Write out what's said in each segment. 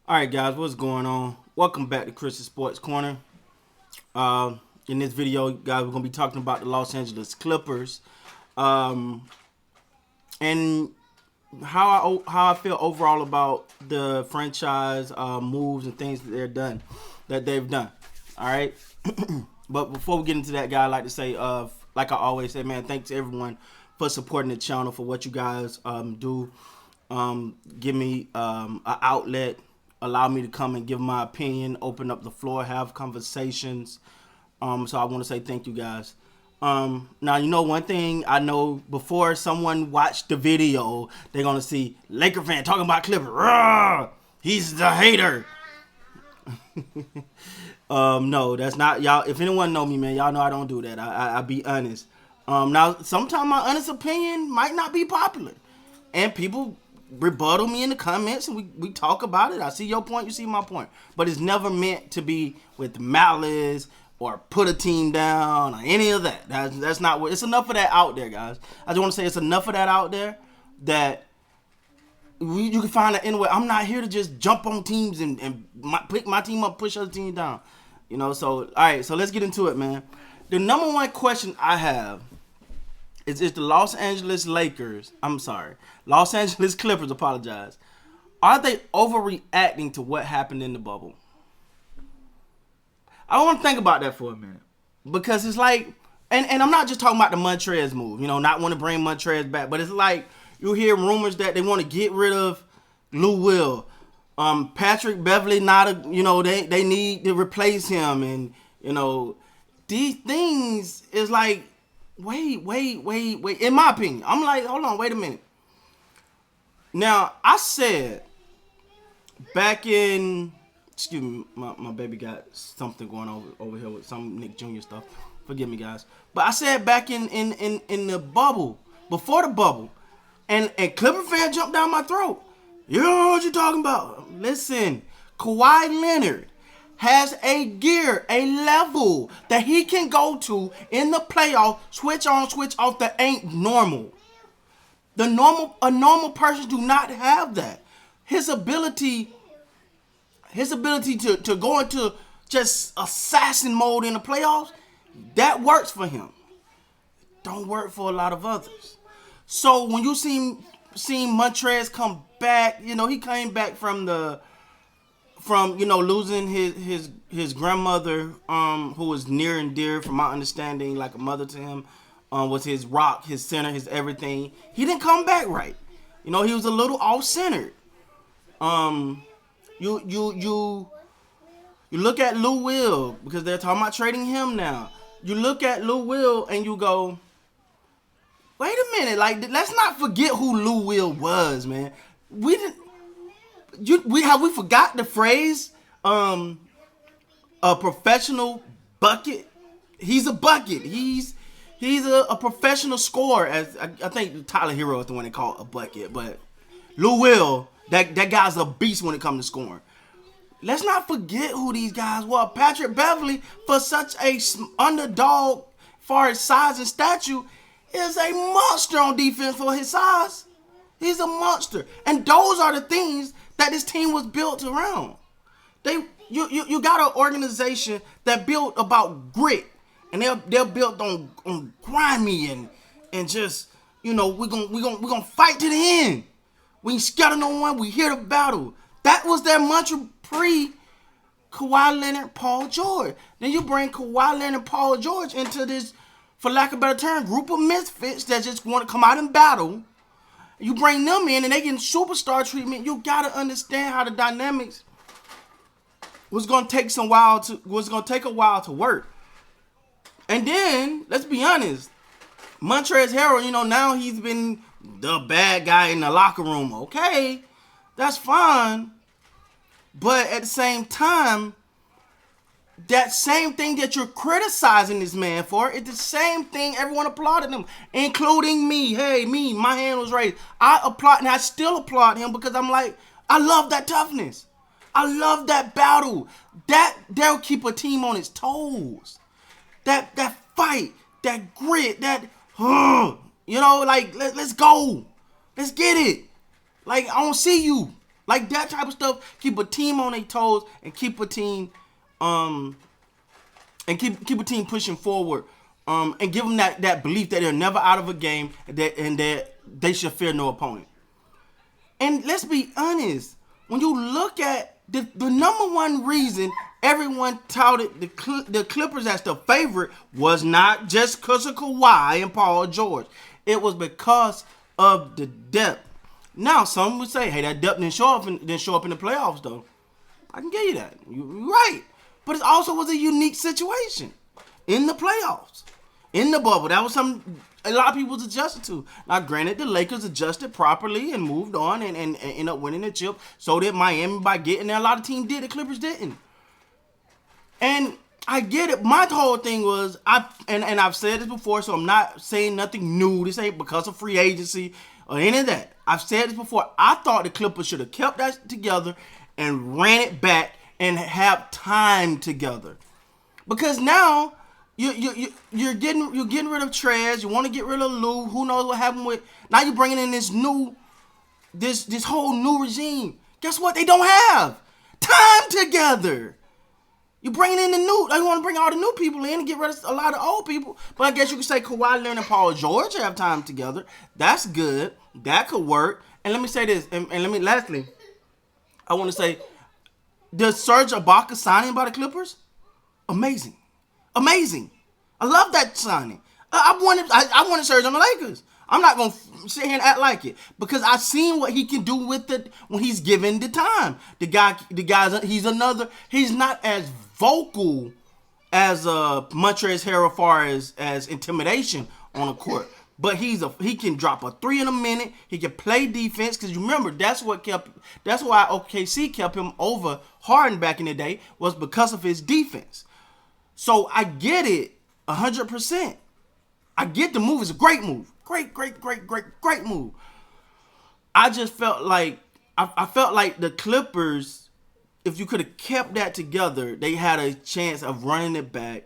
All right, guys, what's going on? Welcome back to Christian Sports Corner. In this video, guys, we're gonna be talking about the Los Angeles Clippers, and how I feel overall about the franchise moves and things that they've done. All right, but before we get into that, guy, I'd like to say, like I always say, man, thanks to everyone for supporting the channel, for what you guys do. Give me an outlet, allow me to come and give my opinion, open up the floor, have conversations. So I want to say thank you guys. Now, you know, one thing I know, before someone watched the video, they're going to see Laker fan talking about Clippers. Rawr! He's the hater. No, that's not y'all. If anyone know me, man, y'all know I don't do that. I be honest. Now, sometimes my honest opinion might not be popular, and people rebuttal me in the comments, and we talk about it. I see your point, you see my point, but it's never meant to be with malice or put a team down or any of that. That's not what. It's enough of that out there, guys. I just want to say it's enough of that out there that you can find it anywhere. I'm not here to just jump on teams and pick my team up, push other teams down. You know, so all right, so let's get into it, man. The number one question I have is the Los Angeles Clippers, apologize. Are they overreacting to what happened in the bubble? I want to think about that for a minute. Because it's like, and I'm not just talking about the Montrez move, you know, not want to bring Montrez back, but it's like you hear rumors that they want to get rid of Lou Will. Patrick Beverly, they need to replace him. And, you know, these things is like, wait. In my opinion, I'm like, hold on, wait a minute. Now, I said back in, excuse me, my baby got something going over here with some Nick Jr. stuff. Forgive me, guys. But I said back in the bubble, before the bubble, and Clipper fan jumped down my throat. You don't know what you're talking about. Listen, Kawhi Leonard has a gear, a level that he can go to in the playoff, switch on, switch off, that ain't normal. A normal person do not have that. His ability to go into just assassin mode in the playoffs, that works for him. Don't work for a lot of others. So when you seen Montrez come back, you know, he came back from losing his grandmother, who was near and dear, from my understanding, like a mother to him, was his rock, his center, his everything. He didn't come back right. You know, he was a little off-centered. You look at Lou Will, because they're talking about trading him now. You look at Lou Will and you go, wait a minute, like, let's not forget who Lou Will was, man. We forgot the phrase, a professional bucket. He's a bucket. He's a professional scorer. As I think Tyler Hero is the one they call a bucket, but Lou Will, that guy's a beast when it comes to scoring. Let's not forget who these guys were. Patrick Beverly, for such a underdog, far as size and stature, is a monster on defense for his size. He's a monster. And those are the things that this team was built around. You got an organization that built about grit, and they're built on grimy and just, you know, we're gonna fight to the end. We ain't scared no one. We here to battle. That was their mantra pre Kawhi Leonard, Paul George. Then you bring Kawhi Leonard, Paul George into this, for lack of a better term, group of misfits that just want to come out and battle. You bring them in and they getting superstar treatment. You gotta understand how the dynamics was gonna take a while to work. And then, let's be honest, Montrezl Harrell, you know, now he's been the bad guy in the locker room. Okay, that's fine. But at the same time, that same thing that you're criticizing this man for is the same thing everyone applauded him, including me. Hey, my hand was raised. I applaud, and I still applaud him, because I'm like, I love that toughness. I love that battle. That'll keep a team on its toes. That fight, that grit, you know, like, let's go. Let's get it. Like, I don't see you. Like that type of stuff keep a team on their toes and keep a team keep a team pushing forward. And give them that belief that they're never out of a game and that they should fear no opponent. And let's be honest, when you look at the number one reason everyone touted the Clippers as the favorite was not just because of Kawhi and Paul George. It was because of the depth. Now, some would say, hey, that depth didn't show up in the playoffs, though. I can give you that. You're right. But it also was a unique situation in the playoffs. In the bubble. That was something a lot of people was adjusted to. Now, granted, the Lakers adjusted properly and moved on and ended up winning the chip. So did Miami by getting there. A lot of teams did. The Clippers didn't. And I get it. My whole thing was, I've said this before, so I'm not saying nothing new. This ain't because of free agency or any of that. I've said this before. I thought the Clippers should have kept that together and ran it back and have time together. Because now you're getting rid of Trez. You want to get rid of Lou. Who knows what happened with? Now you're bringing in this whole new regime. Guess what? They don't have time together. You're bringing in the new. You want to bring all the new people in and get rid of a lot of old people. But I guess you could say Kawhi Leonard and Paul George have time together. That's good. That could work. And let me say this. And lastly, I want to say, the Serge Ibaka signing by the Clippers, amazing. I love that signing. I wanted Serge on the Lakers. I'm not going to sit here and act like it because I've seen what he can do with it when he's given the time. He's not as vocal as Montrezl Harrell as far as intimidation on the court. But he can drop a 3 in a minute. He can play defense because you remember that's why OKC kept him over Harden back in the day was because of his defense. So I get it 100%. I get the move. It's a great move. Great move. I just felt like I felt like the Clippers, if you could have kept that together, they had a chance of running it back.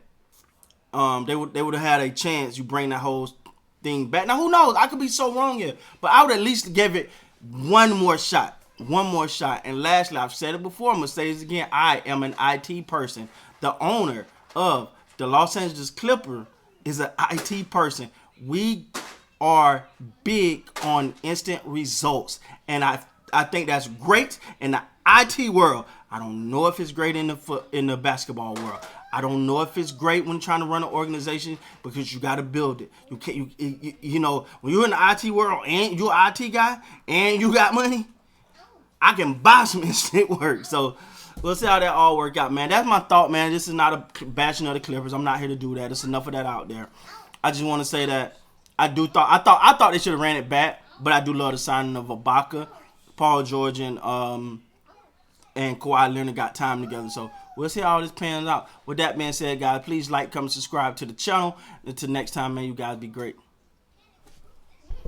They would have had a chance. You bring that whole thing back. Now who knows? I could be so wrong here, but I would at least give it one more shot. And lastly, I've said it before. I'm gonna say this again. I am an IT person. The owner of the Los Angeles Clipper is an IT person. We are big on instant results, and I think that's great in the IT world. I don't know if it's great in the basketball world. I don't know if it's great when trying to run an organization because you got to build it. You can't, you know, when you're in the IT world and you're an IT guy and you got money, I can buy some instant work. So we'll see how that all work out, man. That's my thought, man. This is not a bashing of the Clippers. I'm not here to do that. There's enough of that out there. I just want to say that I thought they should have ran it back, but I do love the signing of Ibaka, Paul George, and Kawhi Leonard got time together. So we'll see how all this pans out. With that being said, guys, please like, comment, subscribe to the channel. Until next time, man, you guys be great.